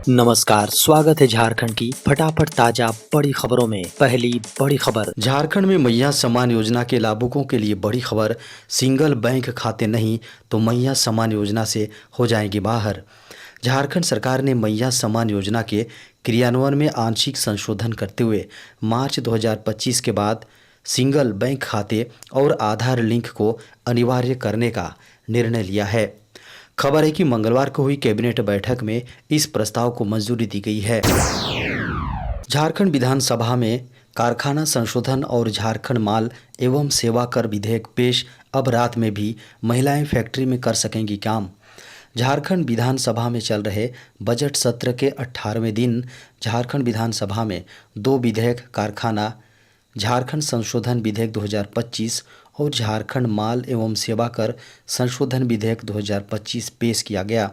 नमस्कार, स्वागत है झारखंड की फटाफट ताजा बड़ी खबरों में। पहली बड़ी खबर, झारखंड में मैया सम्मान योजना के लाभुकों के लिए बड़ी खबर। सिंगल बैंक खाते नहीं तो मैया सम्मान योजना से हो जाएंगे बाहर। झारखंड सरकार ने मैया सम्मान योजना के क्रियान्वयन में आंशिक संशोधन करते हुए मार्च 2025 के बाद सिंगल बैंक खाते और आधार लिंक को अनिवार्य करने का निर्णय लिया है। खबर है कि मंगलवार को हुई कैबिनेट बैठक में इस प्रस्ताव को मंजूरी दी गई है। झारखंड विधानसभा में कारखाना संशोधन और झारखंड माल एवं सेवा कर विधेयक पेश। अब रात में भी महिलाएं फैक्ट्री में कर सकेंगी काम। झारखंड विधानसभा में चल रहे बजट सत्र के 18वें दिन झारखंड विधानसभा में दो विधेयक कारखाना झारखंड संशोधन विधेयक 2025 और झारखंड माल एवं सेवा कर संशोधन विधेयक 2025 पेश किया गया।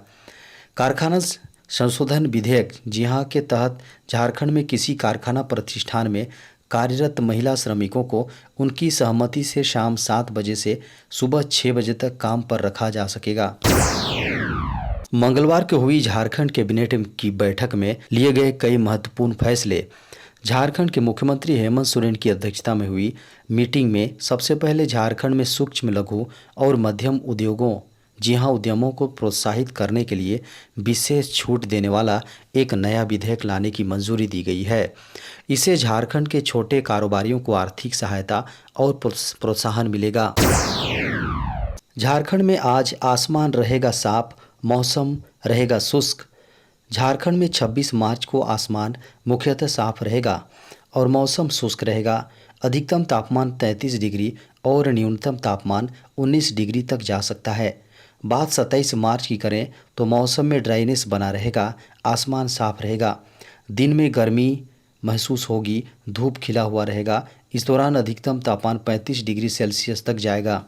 कारखाना संशोधन विधेयक जिहां के तहत झारखंड में किसी कारखाना प्रतिष्ठान में कार्यरत महिला श्रमिकों को उनकी सहमति से शाम 7 बजे से सुबह 6 बजे तक काम पर रखा जा सकेगा। मंगलवार को हुई झारखंड कैबिनेट की बैठक में लिए गए कई महत्वपूर्ण फैसले। झारखंड के मुख्यमंत्री हेमंत सोरेन की अध्यक्षता में हुई मीटिंग में सबसे पहले झारखंड में सूक्ष्म लघु और मध्यम उद्योगों उद्यमों को प्रोत्साहित करने के लिए विशेष छूट देने वाला एक नया विधेयक लाने की मंजूरी दी गई है। इससे झारखंड के छोटे कारोबारियों को आर्थिक सहायता और प्रोत्साहन मिलेगा। झारखंड में आज आसमान रहेगा साफ, मौसम रहेगा शुष्क। झारखंड में 26 मार्च को आसमान मुख्यतः साफ रहेगा और मौसम शुष्क रहेगा। अधिकतम तापमान 33 डिग्री और न्यूनतम तापमान 19 डिग्री तक जा सकता है। बात 27 मार्च की करें तो मौसम में ड्राइनेस बना रहेगा, आसमान साफ रहेगा, दिन में गर्मी महसूस होगी, धूप खिला हुआ रहेगा। इस दौरान अधिकतम तापमान 35 डिग्री सेल्सियस तक जाएगा।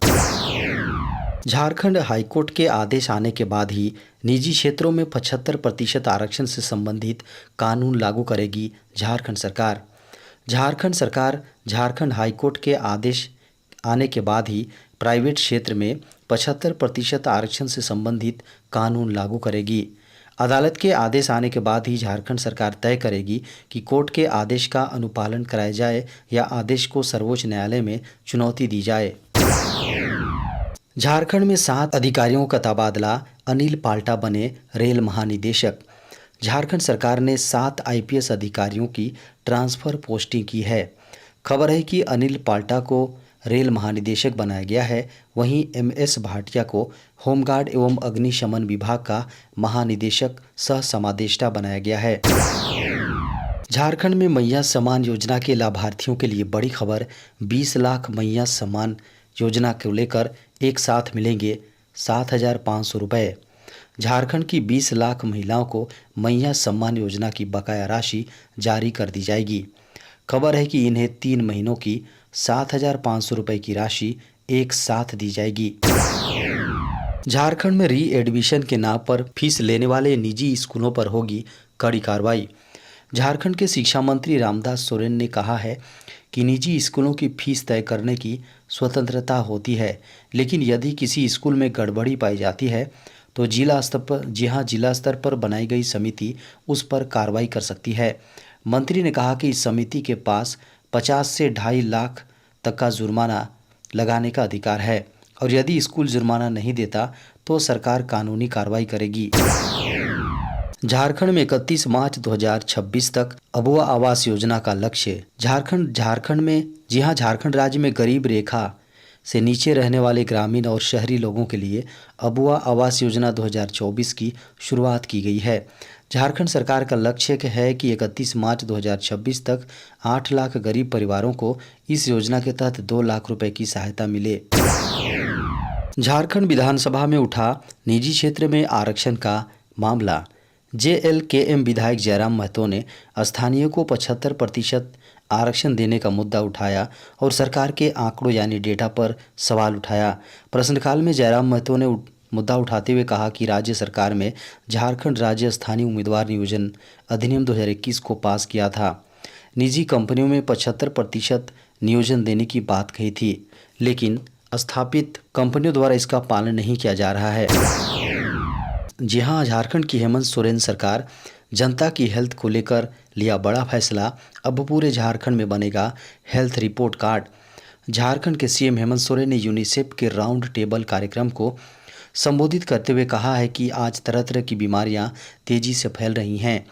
झारखंड हाईकोर्ट के आदेश आने के बाद ही निजी क्षेत्रों में 75% आरक्षण से संबंधित कानून लागू करेगी झारखंड सरकार। झारखंड हाईकोर्ट के आदेश आने के बाद ही प्राइवेट क्षेत्र में 75% आरक्षण से संबंधित कानून लागू करेगी। अदालत के आदेश आने के बाद ही झारखंड सरकार तय करेगी कि कोर्ट के आदेश का अनुपालन कराया जाए या आदेश को सर्वोच्च न्यायालय में चुनौती दी जाए। झारखंड में 7 अधिकारियों का तबादला, अनिल पाल्टा बने रेल महानिदेशक। झारखंड सरकार ने 7 आईपीएस अधिकारियों की ट्रांसफर पोस्टिंग की है। खबर है कि अनिल पाल्टा को रेल महानिदेशक बनाया गया है, वहीं एमएस भाटिया को होमगार्ड एवं अग्निशमन विभाग का महानिदेशक सह समादेष्टा बनाया गया है। झारखंड में मैया सम्मान योजना के लाभार्थियों के लिए बड़ी खबर। 20 लाख मैया सम्मान योजना को लेकर एक साथ मिलेंगे 7,500 रुपये। झारखंड की 20 लाख महिलाओं को मैया सम्मान योजना की बकाया राशि जारी कर दी जाएगी। खबर है कि इन्हें 3 महीनों की 7,500 रुपये की राशि एक साथ दी जाएगी। झारखंड में री एडमिशन के नाम पर फीस लेने वाले निजी स्कूलों पर होगी कड़ी कार्रवाई। झारखंड के शिक्षा मंत्री रामदास सोरेन ने कहा है कि निजी स्कूलों की फीस तय करने की स्वतंत्रता होती है, लेकिन यदि किसी स्कूल में गड़बड़ी पाई जाती है तो जिला स्तर पर बनाई गई समिति उस पर कार्रवाई कर सकती है। मंत्री ने कहा कि इस समिति के पास 50 से 2.5 लाख तक का जुर्माना लगाने का अधिकार है और यदि स्कूल जुर्माना नहीं देता तो सरकार कानूनी कार्रवाई करेगी। झारखंड में 31 मार्च 2026 तक अबुआ आवास योजना का लक्ष्य। झारखंड राज्य में गरीब रेखा से नीचे रहने वाले ग्रामीण और शहरी लोगों के लिए अबुआ आवास योजना 2024 की शुरुआत की गई है। झारखंड सरकार का लक्ष्य है कि 31 मार्च 2026 तक 8 लाख गरीब परिवारों को इस योजना के तहत 2 लाख रुपए की सहायता मिले। झारखंड विधानसभा में उठा निजी क्षेत्र में आरक्षण का मामला। जेएलकेएम विधायक जयराम महतो ने स्थानीय को 75% आरक्षण देने का मुद्दा उठाया और सरकार के आंकड़ों यानी डेटा पर सवाल उठाया। प्रश्नकाल में जयराम महतो ने मुद्दा उठाते हुए कहा कि राज्य सरकार में झारखंड राज्य स्थानीय उम्मीदवार नियोजन अधिनियम 2021 को पास किया था। निजी कंपनियों में 75% नियोजन देने की बात कही थी, लेकिन स्थापित कंपनियों द्वारा इसका पालन नहीं किया जा रहा है। जी हां, झारखंड की हेमंत सोरेन सरकार जनता की हेल्थ को लेकर लिया बड़ा फैसला, अब पूरे झारखंड में बनेगा हेल्थ रिपोर्ट कार्ड। झारखंड के सीएम हेमंत सोरेन ने यूनिसेफ के राउंड टेबल कार्यक्रम को संबोधित करते हुए कहा है कि आज तरह तरह की बीमारियां तेजी से फैल रही हैं।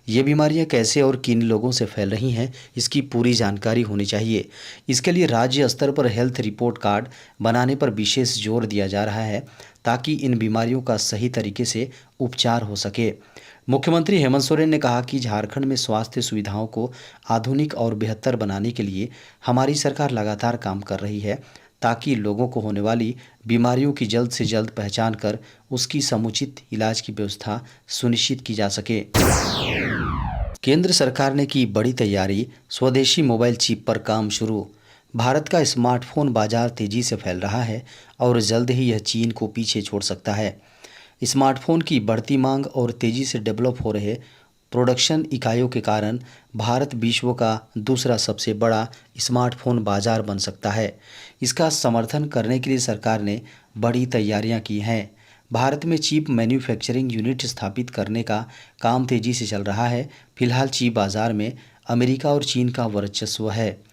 ये बीमारियां कैसे और किन लोगों से फैल रही हैं, इसकी पूरी जानकारी होनी चाहिए। इसके लिए राज्य स्तर पर हेल्थ रिपोर्ट कार्ड बनाने पर विशेष जोर दिया जा रहा है, ताकि इन बीमारियों का सही तरीके से उपचार हो सके। मुख्यमंत्री हेमंत सोरेन ने कहा कि झारखंड में स्वास्थ्य सुविधाओं को आधुनिक और बेहतर बनाने के लिए हमारी सरकार लगातार काम कर रही है, ताकि लोगों को होने वाली बीमारियों की जल्द से जल्द पहचान कर उसकी समुचित इलाज की व्यवस्था सुनिश्चित की जा सके। केंद्र सरकार ने की बड़ी तैयारी, स्वदेशी मोबाइल चिप पर काम शुरू। भारत का स्मार्टफोन बाजार तेजी से फैल रहा है और जल्द ही यह चीन को पीछे छोड़ सकता है। स्मार्टफोन की बढ़ती मांग और तेजी से डेवलप हो रहे प्रोडक्शन इकाइयों के कारण भारत विश्व का दूसरा सबसे बड़ा स्मार्टफोन बाजार बन सकता है। इसका समर्थन करने के लिए सरकार ने बड़ी तैयारियां की हैं। भारत में चिप मैन्युफैक्चरिंग यूनिट स्थापित करने का काम तेजी से चल रहा है। फिलहाल चिप बाजार में अमेरिका और चीन का वर्चस्व है।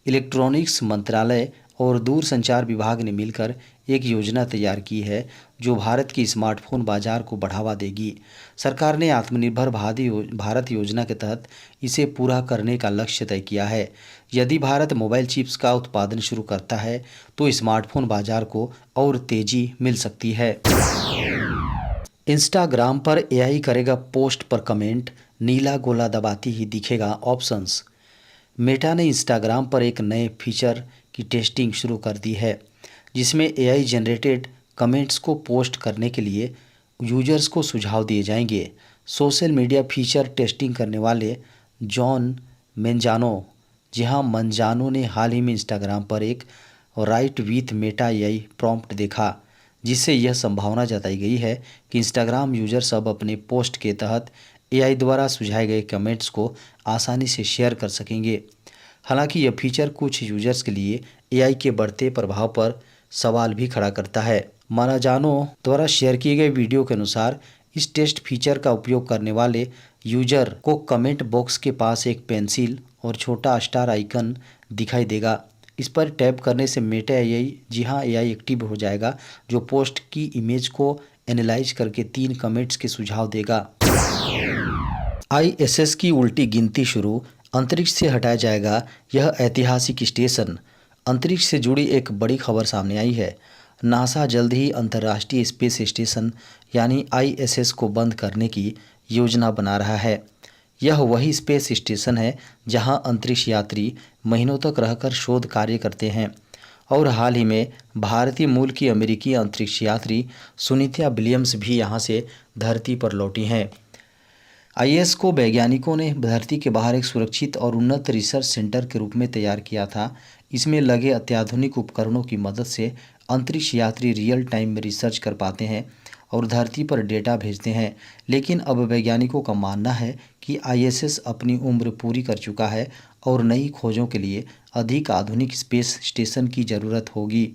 इलेक्ट्रॉनिक्स मंत्रालय और दूरसंचार विभाग ने मिलकर एक योजना तैयार की है जो भारत की स्मार्टफोन बाजार को बढ़ावा देगी। सरकार ने आत्मनिर्भर भारत योजना के तहत इसे पूरा करने का लक्ष्य तय किया है। यदि भारत मोबाइल चिप्स का उत्पादन शुरू करता है तो स्मार्टफोन बाजार को और तेजी मिल सकती है। इंस्टाग्राम पर एआई करेगा पोस्ट पर कमेंट, नीला गोला दबाती ही दिखेगा ऑप्शंस। मेटा ने इंस्टाग्राम पर एक नए फीचर की टेस्टिंग शुरू कर दी है, जिसमें एआई जनरेटेड कमेंट्स को पोस्ट करने के लिए यूजर्स को सुझाव दिए जाएंगे। सोशल मीडिया फीचर टेस्टिंग करने वाले जॉन मंजानो ने हाल ही में इंस्टाग्राम पर एक right with Meta AI prompt देखा, जिससे यह संभावना जताई गई है कि इंस्टाग्राम यूजर्स अब अपने पोस्ट के तहत एआई द्वारा सुझाए गए कमेंट्स को आसानी से शेयर कर सकेंगे। हालांकि यह फीचर कुछ यूजर्स के लिए एआई के बढ़ते प्रभाव पर सवाल भी खड़ा करता है। मानाजानो द्वारा शेयर किए गए वीडियो के अनुसार इस टेस्ट फीचर का उपयोग करने वाले यूजर को कमेंट बॉक्स के पास एक पेंसिल और छोटा स्टार आइकन दिखाई देगा। इस पर टैप करने से मेटा एआई एक्टिव हो जाएगा, जो पोस्ट की इमेज को एनालाइज करके 3 कमेंट्स के सुझाव देगा। आईएसएस की उल्टी गिनती शुरू, अंतरिक्ष से हटाया जाएगा यह ऐतिहासिक स्टेशन। अंतरिक्ष से जुड़ी एक बड़ी खबर सामने आई है। नासा जल्द ही अंतर्राष्ट्रीय स्पेस स्टेशन यानी आईएसएस को बंद करने की योजना बना रहा है। यह वही स्पेस स्टेशन है जहां अंतरिक्ष यात्री महीनों तक रहकर शोध कार्य करते हैं और हाल ही में भारतीय मूल की अमेरिकी अंतरिक्ष यात्री सुनीता विलियम्स भी यहां से धरती पर लौटी हैं। आईएसएस को वैज्ञानिकों ने धरती के बाहर एक सुरक्षित और उन्नत रिसर्च सेंटर के रूप में तैयार किया था। इसमें लगे अत्याधुनिक उपकरणों की मदद से अंतरिक्ष यात्री रियल टाइम में रिसर्च कर पाते हैं और धरती पर डेटा भेजते हैं। लेकिन अब वैज्ञानिकों का मानना है कि आईएसएस अपनी उम्र पूरी कर चुका है और नई खोजों के लिए अधिक आधुनिक स्पेस स्टेशन की ज़रूरत होगी।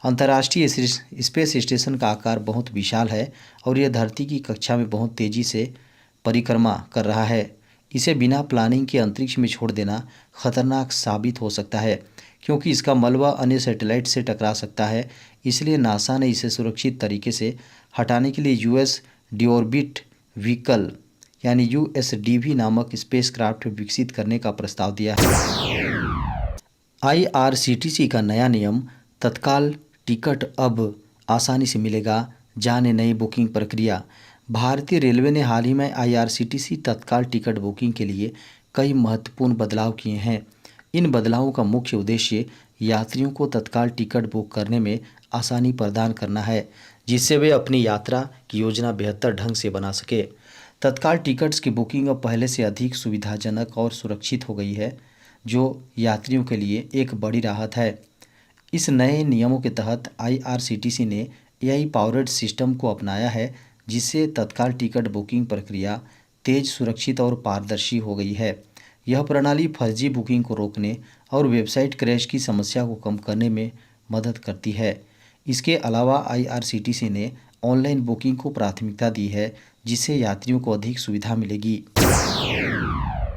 अंतर्राष्ट्रीय स्पेस स्टेशन का आकार बहुत विशाल है और यह धरती की कक्षा में बहुत तेज़ी से परिक्रमा कर रहा है। इसे बिना प्लानिंग के अंतरिक्ष में छोड़ देना खतरनाक साबित हो सकता है, क्योंकि इसका मलबा अन्य सैटेलाइट से टकरा सकता है। इसलिए नासा ने इसे सुरक्षित तरीके से हटाने के लिए यूएस डिऑर्बिट व्हीकल यानी यूएसडीवी नामक स्पेसक्राफ्ट विकसित करने का प्रस्ताव दिया है। आईआरसीटीसी का नया नियम, तत्काल टिकट अब आसानी से मिलेगा, जाने नई बुकिंग प्रक्रिया। भारतीय रेलवे ने हाल ही में आईआरसीटीसी तत्काल टिकट बुकिंग के लिए कई महत्वपूर्ण बदलाव किए हैं। इन बदलावों का मुख्य उद्देश्य यात्रियों को तत्काल टिकट बुक करने में आसानी प्रदान करना है, जिससे वे अपनी यात्रा की योजना बेहतर ढंग से बना सके। तत्काल टिकट्स की बुकिंग अब पहले से अधिक सुविधाजनक और सुरक्षित हो गई है, जो यात्रियों के लिए एक बड़ी राहत है। इस नए नियमों के तहत आईआरसीटीसी ने एआई पावर्ड सिस्टम को अपनाया है, जिससे तत्काल टिकट बुकिंग प्रक्रिया तेज, सुरक्षित और पारदर्शी हो गई है। यह प्रणाली फर्जी बुकिंग को रोकने और वेबसाइट क्रैश की समस्या को कम करने में मदद करती है। इसके अलावा आईआरसीटीसी ने ऑनलाइन बुकिंग को प्राथमिकता दी है, जिससे यात्रियों को अधिक सुविधा मिलेगी।